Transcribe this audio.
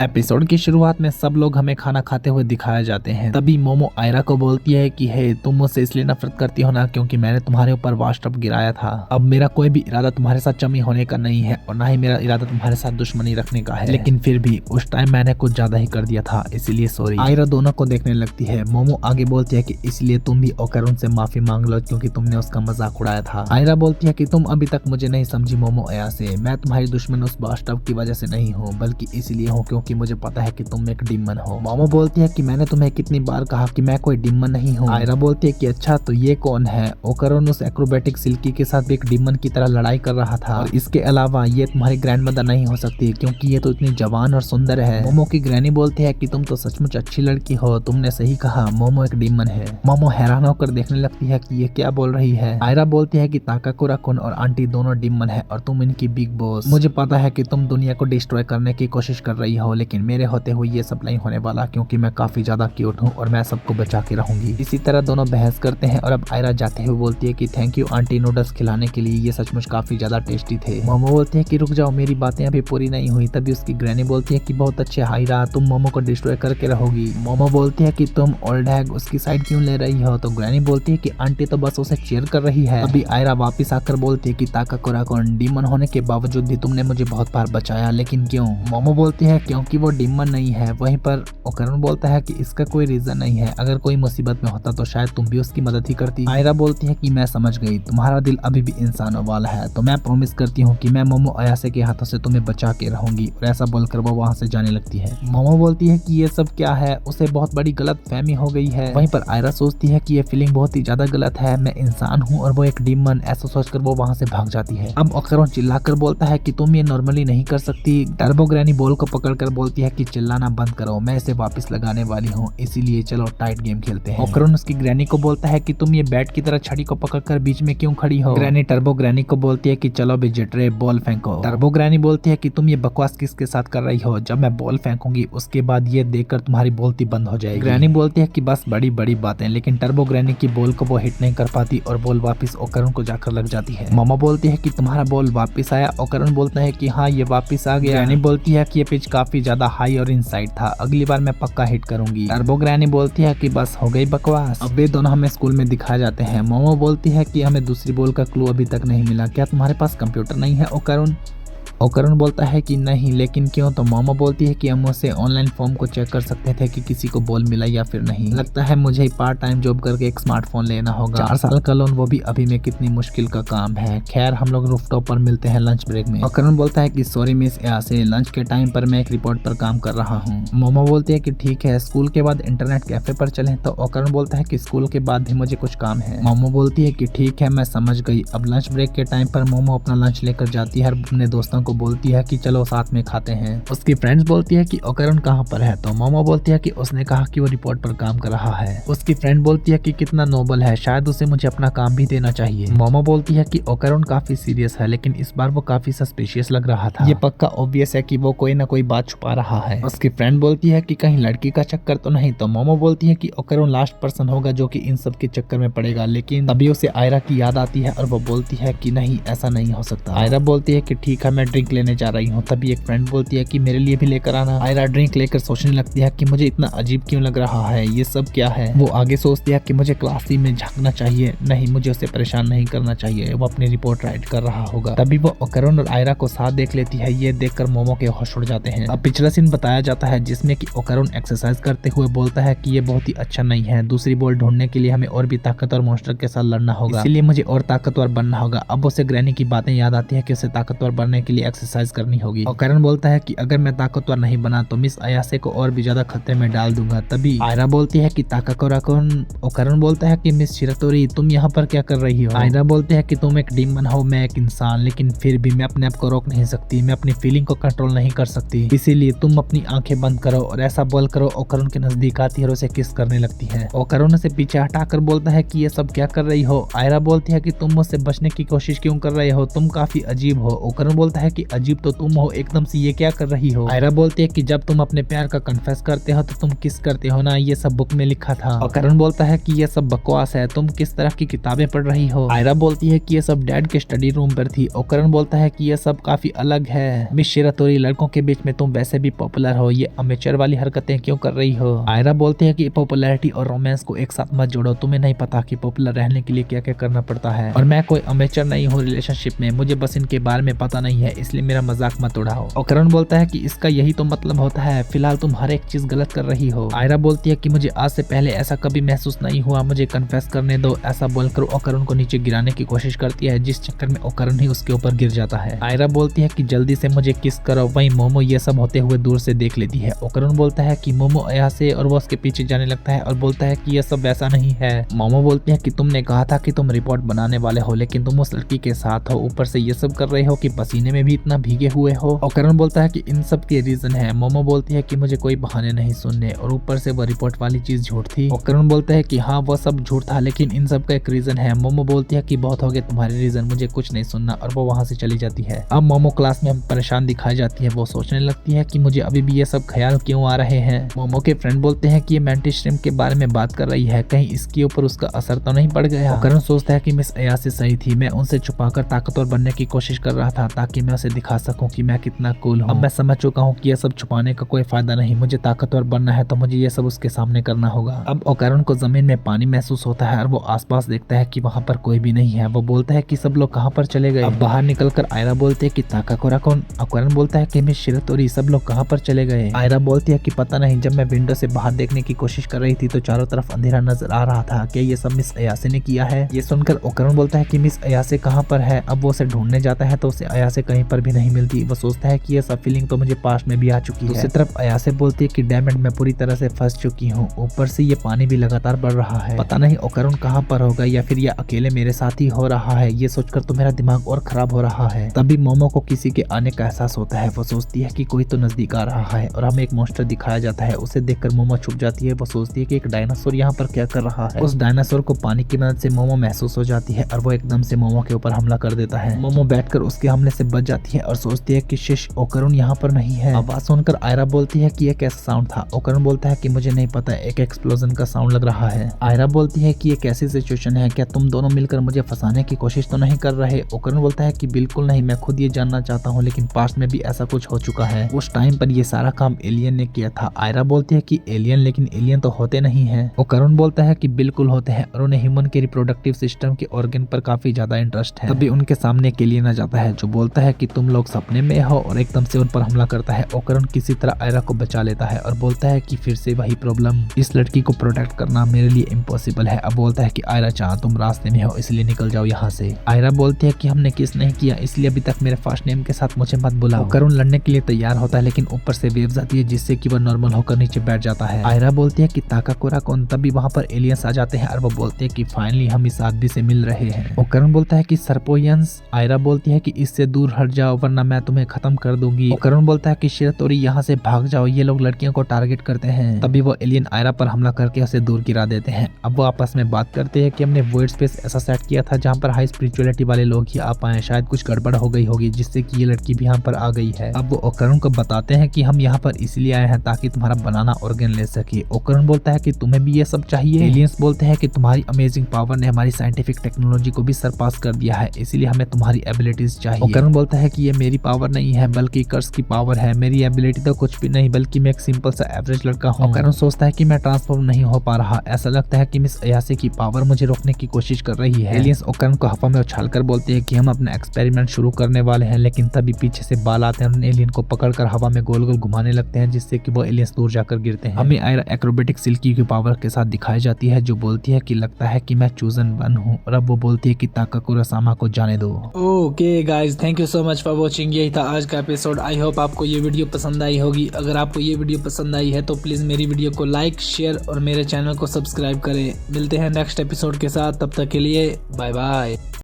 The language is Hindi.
एपिसोड की शुरुआत में सब लोग हमें खाना खाते हुए दिखाए जाते हैं। तभी मोमो आयरा को बोलती है कि हे तुम मुझसे इसलिए नफरत करती हो ना क्योंकि मैंने तुम्हारे ऊपर वॉश टब गिराया था। अब मेरा कोई भी इरादा तुम्हारे साथ चमी होने का नहीं है और ना ही मेरा इरादा तुम्हारे साथ दुश्मनी रखने का है, लेकिन फिर भी उस टाइम मैंने कुछ ज्यादा ही कर दिया था, इसीलिए सॉरी। आयरा दोनों को देखने लगती है। मोमो आगे बोलती है कि इसलिए तुम भी ओकरुन से माफी मांग लो क्योंकि तुमने उसका मजाक उड़ाया था। आयरा बोलती है कि तुम अभी तक मुझे नहीं समझी मोमो आया से, मैं तुम्हारी दुश्मन उस वॉश टब की वजह से नहीं हूँ बल्कि इसलिए हूँ क्योंकि मुझे पता है कि तुम एक डिमन हो। मोमो बोलती है कि मैंने तुम्हें कितनी बार कहा कि मैं कोई डिमन नहीं हूँ। आयरा बोलती है कि अच्छा तो ये कौन है। ओकरुन उस एक्रोबेटिक सिल्की के साथ भी एक डिमन की तरह लड़ाई कर रहा था और इसके अलावा ये तुम्हारी ग्रैंडमदर नहीं हो सकती क्योंकि ये तो इतनी जवान और सुंदर है। मोमो की ग्रैनी बोलती है कि तुम तो सचमुच अच्छी लड़की हो, तुमने सही कहा, मोमो एक डिमन है। मोमो हैरान होकर देखने लगती है कि ये क्या बोल रही है। आयरा बोलती है कि ताकाकुरा-कुन और आंटी दोनों डिमन है और तुम इनकी बिग बॉस। मुझे पता है कि तुम दुनिया को डिस्ट्रॉय करने की कोशिश कर रही हो लेकिन मेरे होते हुए ये सब नहीं होने वाला क्योंकि मैं काफी ज्यादा क्यूट हूँ और मैं सबको बचा के रहूंगी। इसी तरह दोनों बहस करते हैं और अब आयरा जाते हुए बोलती है कि थैंक यू आंटी नूडल्स खिलाने के लिए, ये सचमुच काफी ज्यादा टेस्टी थे। मोमो बोलती है कि रुक जाओ, मेरी बातें अभी पूरी नहीं हुई। तभी उसकी ग्रैनी बोलती है कि बहुत अच्छे आयरा, तुम मोमो को डिस्ट्रॉय करके रहोगी। मोमो बोलती है कि तुम ओल्ड हैग उसकी साइड क्यों ले रही हो। तो ग्रैनी बोलती है कि आंटी तो बस उसे चीयर कर रही है। अभी आयरा वापिस आकर बोलती है कि ताकाकुरा-कुन, डिमन होने के बावजूद भी तुमने मुझे बहुत बार बचाया, लेकिन क्यों। मोमो बोलती है क्योंकि वो डिमन नहीं है। वहीं पर ओकरुन बोलता है कि इसका कोई रीजन नहीं है, अगर कोई मुसीबत में होता तो शायद तुम भी उसकी मदद ही करती। आयरा बोलती है कि मैं समझ गई, तुम्हारा दिल अभी भी इंसानों वाला है, तो मैं प्रॉमिस करती हूँ कि मैं मोमो अयासे के हाथों से तुम्हें बचा के रहूंगी। और ऐसा बोलकर वो वहाँ से जाने लगती है। मोमो बोलती है कि ये सब क्या है, उसे बहुत बड़ी गलत फहमी हो गई है। वहीं पर आयरा सोचती है कि ये फीलिंग बहुत ही ज्यादा गलत है, मैं इंसान हूँ और वो एक डिमन, ऐसा सोचकर वो वहाँ से भाग जाती है। अब ओकरुन चिल्लाकर बोलता है कि तुम ये नॉर्मली नहीं कर सकती। टर्बो ग्रैनी बॉल को पकड़कर बोलती है कि चिल्लाना बंद करो, मैं इसे वापस लगाने वाली हूँ, इसीलिए चलो टाइट गेम खेलते हैं। ओकरुन उसकी ग्रैनी को बोलता है कि तुम ये बैट की तरह छड़ी को पकड़कर बीच में क्यों खड़ी हो। ग्रैनी टर्बो ग्रैनी को बोलती है कि चलो भी जिटरे बॉल फेंको। टर्बो ग्रैनी बोलती है कि तुम ये बकवास किसके साथ कर रही हो, जब मैं बॉल फेंकूंगी उसके बाद ये देखकर तुम्हारी बोलती बंद हो जाएगी। ग्रैनी बोलती है कि बस बड़ी बड़ी बातें, लेकिन टर्बो ग्रैनी की बॉल को वो हिट नहीं कर पाती और बॉल वापिस ओकरुन को जाकर लग जाती है। मोमो बोलती है कि तुम्हारा बॉल वापिस आया। ओकरुन बोलता है कि हाँ ये वापिस आ गया। ग्रैनी बोलती है कि ये पिच काफी ज्यादा हाई और इनसाइड था, अगली बार मैं पक्का हिट करूंगी। टर्बो ग्रैनी बोलती है कि बस हो गई बकवास। अब ये दोनों हमें स्कूल में दिखाए जाते हैं। मोमो बोलती है कि हमें दूसरी बॉल का क्लू अभी तक नहीं मिला, क्या तुम्हारे पास कंप्यूटर नहीं है ओकरुन। ओकरुन बोलता है कि नहीं, लेकिन क्यों। तो मोमो बोलती है कि हम उससे ऑनलाइन फॉर्म को चेक कर सकते थे कि किसी को बॉल मिला या फिर नहीं। लगता है मुझे ही पार्ट टाइम जॉब करके एक स्मार्टफोन लेना होगा। 4 साल का लोन, वो भी अभी में, कितनी मुश्किल का काम है। खैर हम लोग रूफटॉप पर मिलते हैं लंच ब्रेक में। ओकरुन बोलता है कि सॉरी मिस यासे, लंच के टाइम पर मैं एक रिपोर्ट पर काम कर रहा हूँ। मोमो बोलती है कि ठीक है, स्कूल के बाद इंटरनेट कैफे पर चले। तो ओकरुन बोलता है कि स्कूल के बाद भी मुझे कुछ काम है। मोमो बोलती है कि ठीक है मैं समझ गई। अब लंच ब्रेक के टाइम पर मोमो अपना लंच लेकर जाती है और अपने दोस्तों को बोलती है कि चलो साथ में खाते हैं। उसकी फ्रेंड्स बोलती है कि ओकरुन कहाँ पर है। तो मोमो बोलती है कि उसने कहा कि वो रिपोर्ट पर काम कर रहा है। उसकी फ्रेंड बोलती है कि कितना नोबल है, शायद उसे मुझे अपना काम भी देना चाहिए। मोमो बोलती है कि ओकरुन काफी सीरियस है, लेकिन इस बार वो काफी सस्पिशियस लग रहा था। ये पक्का ऑब्वियस है कि वो कोई ना कोई बात छुपा रहा है। उसकी फ्रेंड बोलती है कि कहीं लड़की का चक्कर तो नहीं। तो मोमो बोलती है कि ओकरुन लास्ट पर्सन होगा जो कि इन सब के चक्कर में पड़ेगा, लेकिन तभी उसे आयरा की याद आती है और वो बोलती है कि नहीं ऐसा नहीं हो सकता। आयरा बोलती है कि ठीक है मैं ड्रिंक लेने जा रही हूँ। तभी एक फ्रेंड बोलती है कि मेरे लिए भी लेकर आना। आयरा ड्रिंक लेकर सोचने लगती है कि मुझे इतना अजीब क्यों लग रहा है, ये सब क्या है। वो आगे सोचती है कि मुझे क्लास में झांकना चाहिए, नहीं मुझे उसे परेशान नहीं करना चाहिए, वो अपनी रिपोर्ट राइट कर रहा होगा। तभी वो ओकरुन और आयरा को साथ देख लेती है। ये देखकर मोमो के होश उड़ जाते हैं। अब पिछला सीन बताया जाता है जिसमें कि ओकरुन एक्सरसाइज करते हुए बोलता है कि ये बहुत ही अच्छा नहीं है, दूसरी बॉल ढूंढने के लिए हमें और भी ताकतवर मॉन्स्टर के साथ लड़ना होगा, इसलिए मुझे और ताकतवर बनना होगा। अब उसे ग्रैनी की बातें याद आती है कि उसे ताकतवर बनने के लिए एक्सरसाइज करनी होगी। ओकरुन बोलता है कि अगर मैं ताकतवर नहीं बना तो मिस अयासे को और भी ज्यादा खतरे में डाल दूंगा। तभी आयरा बोलती है कि ताकाकुरा-कुन। ओकरुन बोलता है कि मिस शिरातोरी तुम यहाँ पर क्या कर रही हो। आयरा बोलती है कि तुम एक डिमन हो, मैं एक इंसान, लेकिन फिर भी मैं अपने आप को रोक नहीं सकती, मैं अपनी फीलिंग को कंट्रोल नहीं कर सकती, इसीलिए तुम अपनी आंखें बंद करो। और ऐसा बोल करो ओकरुन के नजदीक आती है और उसे किस करने लगती है। ओकरुन उसे पीछे हटाकर बोलता है कि ये सब क्या कर रही हो। आयरा बोलती है कि तुम मुझसे बचने की कोशिश क्यों कर रहे हो, तुम काफी अजीब हो। ओकरुन बोलता है कि अजीब तो तुम हो, एकदम से ये क्या कर रही हो। आयरा बोलती है कि जब तुम अपने प्यार का कन्फेस करते हो तो तुम किस करते हो ना, ये सब बुक में लिखा था। और करण बोलता है कि ये सब बकवास है, तुम किस तरह की किताबें पढ़ रही हो। आयरा बोलती है कि ये सब डैड के स्टडी रूम पर थी। और करण बोलता है कि ये सब काफी अलग है। मिस शिरातोरी, लड़कों के बीच में तुम वैसे भी पॉपुलर हो, ये अमेचर वाली हरकतें क्यों कर रही हो। आयरा बोलती है कि पॉपुलैरिटी और रोमांस को एक साथ मत जोड़ो, तुम्हें नहीं पता कि पॉपुलर रहने के लिए क्या क्या करना पड़ता है। और मैं कोई अमेचर नहीं हूँ रिलेशनशिप में, मुझे बस इनके बारे में पता नहीं है, इसलिए मेरा मजाक मत उड़ाओ। और करण बोलता है कि इसका यही तो मतलब होता है, फिलहाल तुम हर एक चीज गलत कर रही हो। आयरा बोलती है कि मुझे आज से पहले ऐसा कभी महसूस नहीं हुआ, मुझे कन्फेस करने दो। ऐसा बोलकर ओकरण को नीचे गिराने की कोशिश करती है, जिस चक्कर में ओकरण ही उसके ऊपर गिर जाता है। आयरा बोलती है कि जल्दी से मुझे किस करो। वहीं मोमो ये सब होते हुए दूर से देख लेती है। ओकरण बोलता है कि मोमो यहाँ से, और वो उसके पीछे जाने लगता है और बोलता है कि यह सब वैसा नहीं है। मोमो बोलती है कि तुमने कहा था कि तुम रिपोर्ट बनाने वाले हो, लेकिन तुम उस लड़की के साथ हो, ऊपर से ये सब कर रहे हो कि पसीने में भी इतना भीगे हुए हो। ओकरण बोलता है कि इन सब के रीजन है। मोमो बोलती है कि मुझे कोई बहाने नहीं सुनने, और ऊपर से वो रिपोर्ट वाली चीज झूठ थी। ओकरण बोलता है कि हाँ वो सब झूठ था, लेकिन इन सब का एक रीजन है। मोमो बोलती है कि बहुत हो गए तुम्हारे रीजन, मुझे कुछ नहीं सुनना, और वो वहां से चली जाती है। अब मोमो क्लास में परेशान दिखाई जाती है। वो सोचने लगती है कि मुझे अभी भी ये सब ख्याल क्यों आ रहे हैं। मोमो के फ्रेंड बोलते हैं कि ये मेंटिस श्रिम्प के बारे में बात कर रही है, कहीं इसके ऊपर उसका असर तो नहीं पड़ गया। ओकरण सोचता है कि मिस अयासी सही थी, मैं उनसे छुपाकर ताकतवर बनने की कोशिश कर रहा था ताकि मैं उसे दिखा सकूं कि मैं कितना कूल हूं। अब मैं समझ चुका हूं कि ये सब छुपाने का कोई फायदा नहीं, मुझे ताकतवर बनना है तो मुझे ये सब उसके सामने करना होगा। अब ओकरण को जमीन में पानी महसूस होता है और वो आसपास देखता है कि वहाँ पर कोई भी नहीं है। वो बोलता है कि सब लोग कहाँ पर चले गए। अब बाहर निकलकर आयरा बोलती है कि ताकाकोरा कौन। ओकरण बोलता है कि मिस शिरातोरी, सब लोग कहाँ पर चले गए। आयरा बोलती है कि पता नहीं, जब मैं विंडो से बाहर देखने की कोशिश कर रही थी तो चारों तरफ अंधेरा नजर आ रहा था, क्या ये सब मिस अयासे ने किया है। ये सुनकर ओकरण बोलता है कि मिस अयासे कहाँ पर है। अब वो उसे ढूंढने जाता है तो उसे अयासे कहीं पर भी नहीं मिलती। वो सोचता है कि ये सब फीलिंग तो मुझे पास्ट में भी आ चुकी है। दूसरी तरफ अयासे बोलती है कि डैमेड, मैं पूरी तरह से फंस चुकी हूँ, ऊपर से ये पानी भी लगातार बढ़ रहा है, पता नहीं ओकरण कहाँ पर होगा या फिर ये अकेले मेरे साथ ही हो रहा है। ये सोचकर तो मेरा दिमाग और खराब हो रहा है। तभी मोमो को किसी के आने का एहसास होता है। वो सोचती है कि कोई तो नजदीक आ रहा है, और हमें एक मॉन्स्टर दिखाया जाता है। उसे देखकर मोमो छुप जाती है। वो सोचती है कि एक डायनासोर यहाँ पर क्या कर रहा है। उस डायनासोर को पानी की मदद से मोमो महसूस हो जाती है और वो एकदम से मोमो के ऊपर हमला कर देता है। मोमो बैठकर उसके हमले से बच जाती है और सोचती है कि शिश, ओकरण यहाँ पर नहीं है। आवाज सुनकर आयरा बोलती है कि यह कैसा साउंड था। ओकरण बोलता है कि मुझे नहीं पता, एक एक्सप्लोजन का साउंड लग रहा है। आयरा बोलती है कि ये कैसी सिचुएशन है, क्या तुम दोनों मिलकर मुझे फंसाने की कोशिश तो नहीं कर रहे। ओकरण बोलता है कि बिल्कुल नहीं, मैं खुद ये जानना चाहता हूँ, लेकिन पास्ट में भी ऐसा कुछ हो चुका है, उस टाइम पर ये सारा काम एलियन ने किया था। आयरा बोलती है कि एलियन, लेकिन एलियन तो होते नहीं है। ओकरण बोलता है कि बिल्कुल होते हैं, और उन्हें ह्यूमन के रिप्रोडक्टिव सिस्टम के ऑर्गन पर काफी ज्यादा इंटरेस्ट है। तभी उनके सामने एक एलियन आ जाता है जो बोलता है कि तुम लोग सपने में हो, और एकदम से उन पर हमला करता है। ओकरण किसी तरह आयरा को बचा लेता है और बोलता है कि फिर से वही प्रॉब्लम, इस लड़की को प्रोटेक्ट करना मेरे लिए इम्पॉसिबल है। अब बोलता है कि आयरा चाह, तुम रास्ते में हो इसलिए निकल जाओ यहाँ से। आयरा बोलती है कि हमने किस नहीं किया, इसलिए अभी तक मेरे फर्स्ट नेम के साथ मुझे मत बुलाओ। ओकरण लड़ने के लिए तैयार होता है, लेकिन ऊपर से वेव्स आती है जिससे कि वह नॉर्मल होकर नीचे बैठ जाता है। आयरा बोलती है कि ताकाकोरा कौन। तभी वहाँ पर एलियंस आ जाते हैं और वो बोलते हैं कि फाइनली हम इस आदमी से मिल रहे हैं। ओकरण बोलता है कि सर्पोयंस। आयरा बोलती है कि इससे दूर हट जाओ वरना मैं तुम्हें खत्म कर दूंगी। ओकरण बोलता है कि शिरातोरी यहाँ से भाग जाओ, ये लोग लड़कियों को टारगेट करते हैं। तभी वो एलियन आयरा पर हमला करके उसे दूर गिरा देते हैं। अब वो आपस में बात करते हैं कि हमने वॉइड स्पेस ऐसा सेट किया था जहाँ पर हाई स्पिरिचुअलिटी वाले लोग ही आ पाए, शायद कुछ गड़बड़ हो गई होगी जिससे कि ये लड़की भी यहाँ पर आ गई है। अब वो ओकरण को बताते हैं कि हम यहाँ पर इसलिए आए हैं ताकि तुम्हारा बनाना ऑर्गन ले सके। ओकरण बोलता है कि तुम्हें भी ये सब चाहिए। एलियंस बोलते हैं कि तुम्हारी अमेजिंग पावर ने हमारी साइंटिफिक टेक्नोलॉजी को भी सरपास कर दिया है, इसलिए हमें तुम्हारी एबिलिटीज चाहिए। ओकरण बोलता है कि ये मेरी पावर नहीं है बल्कि कर्स की पावर है, मेरी एबिलिटी तो कुछ भी नहीं बल्कि मैं एक सिंपल सा एवरेज लड़का हूँ। ओकरण सोचता है कि मैं ट्रांसफॉर्म नहीं हो पा रहा, ऐसा लगता है कि मिस अयासे की पावर मुझे रोकने की कोशिश कर रही है। एलियंस ओकरण को हवा में उछालकर बोलते हैं कि हम अपना एक्सपेरिमेंट शुरू करने वाले हैं, लेकिन तभी पीछे से बाल आते हैं और एलियन को पकड़कर हवा में गोल गोल घुमाने लगते हैं जिससे कि वो एलियंस दूर जाकर गिरते हैं। हमें आयरा एक्रोबेटिक सिल्की की पावर के साथ दिखाई जाती है जो बोलती है कि लगता है कि मैं चूजन वन हूँ, और अब वो बोलती है कि ताकाकुरासामा को जाने दो। Okay guys, thank you so much for watching. यही था आज का एपिसोड। आई होप आपको ये वीडियो पसंद आई होगी। अगर आपको ये वीडियो पसंद आई है तो प्लीज मेरी वीडियो को लाइक, शेयर और मेरे चैनल को सब्सक्राइब करें। मिलते हैं नेक्स्ट एपिसोड के साथ, तब तक के लिए बाय बाय।